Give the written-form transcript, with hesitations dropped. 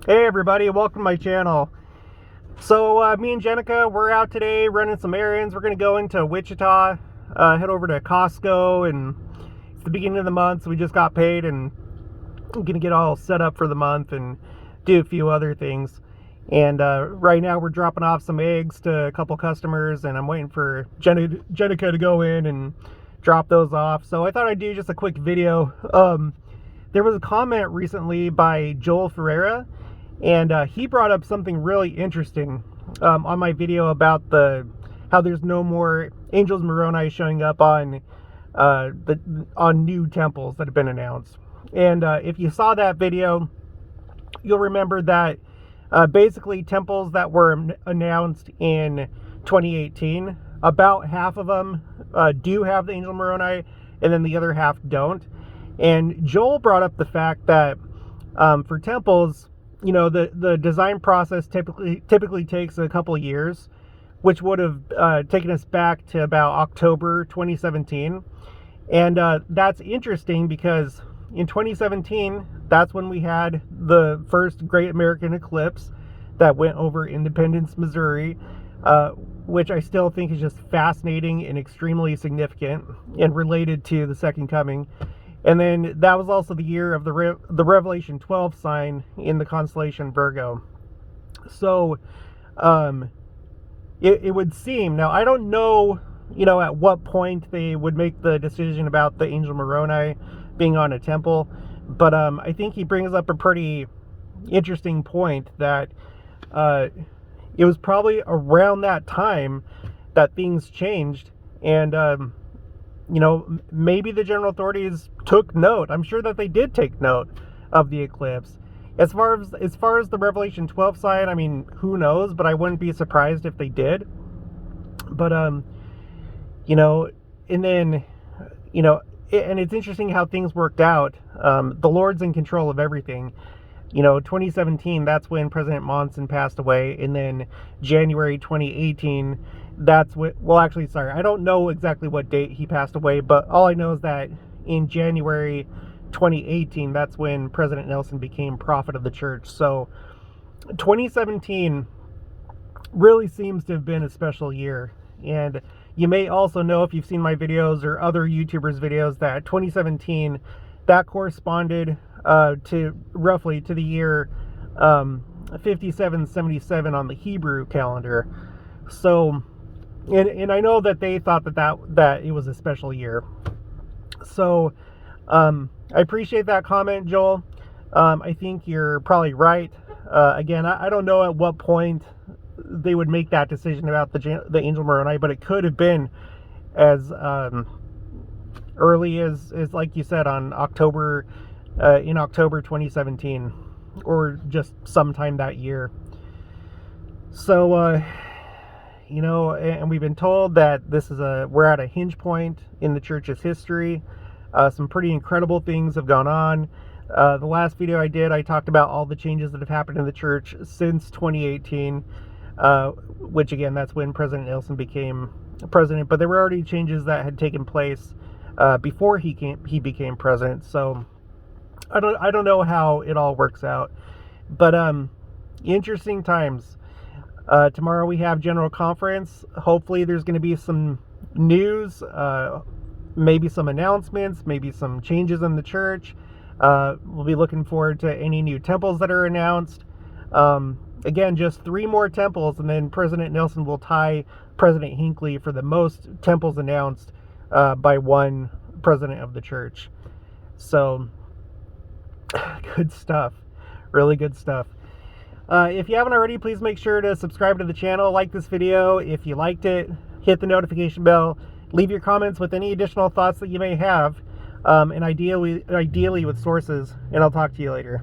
Hey everybody, welcome to my channel. So me and Jenica, we're out today running some errands. We're going to go into Wichita, head over to Costco, and it's the beginning of the month, so we just got paid and I'm going to get all set up for the month and do a few other things. And right now we're dropping off some eggs to a couple customers, and I'm waiting for Jenica to go in and drop those off. So I thought I'd do just a quick video. There was a comment recently by Joel Ferreira, and he brought up something really interesting on my video about how there's no more Angels Moroni showing up on new temples that have been announced. And if you saw that video, you'll remember that basically temples that were announced in 2018, about half of them do have the Angel Moroni, and then the other half don't. And Joel brought up the fact that for temples, you know, the design process typically takes a couple years, which would have taken us back to about October 2017. And that's interesting because in 2017, that's when we had the first Great American Eclipse that went over Independence, Missouri, which I still think is just fascinating and extremely significant and related to the Second Coming. And then that was also the year of the Revelation 12 sign in the constellation Virgo. So it would seem, now I don't know, you know, at what point they would make the decision about the Angel Moroni being on a temple, but I think he brings up a pretty interesting point that it was probably around that time that things changed, and you know, maybe the general authorities took note. I'm sure that they did take note of the eclipse. As far as the Revelation 12 sign, I mean, who knows, but I wouldn't be surprised if they did. But you know, and then, you know, and it's interesting how things worked out. The Lord's in control of everything. You know, 2017, that's when President Monson passed away, and then January 2018, that's what, well, actually, sorry, I don't know exactly what date he passed away, but all I know is that in January 2018, that's when President Nelson became prophet of the church. So 2017 really seems to have been a special year. And you may also know, if you've seen my videos or other YouTubers' videos, that 2017, that corresponded to roughly to the year 5777 on the Hebrew calendar. So, and I know that they thought that it was a special year. So I appreciate that comment, Joel. I think you're probably right. Again, I don't know at what point they would make that decision about the Angel Moroni, but it could have been as early as like you said, on October, in October 2017, or just sometime that year. So you know, and we've been told that we're at a hinge point in the church's history. Some pretty incredible things have gone on. The last video I did, I talked about all the changes that have happened in the church since 2018, which again, that's when President Nelson became president, but there were already changes that had taken place before he became president. So I don't know how it all works out, but interesting times. Tomorrow we have General Conference. Hopefully there's going to be some news, maybe some announcements, maybe some changes in the church. We'll be looking forward to any new temples that are announced. Again, just 3 more temples, and then President Nelson will tie President Hinckley for the most temples announced by one president of the church. So, good stuff. Really good stuff. If you haven't already, please make sure to subscribe to the channel, like this video if you liked it, hit the notification bell, leave your comments with any additional thoughts that you may have, and ideally with sources, and I'll talk to you later.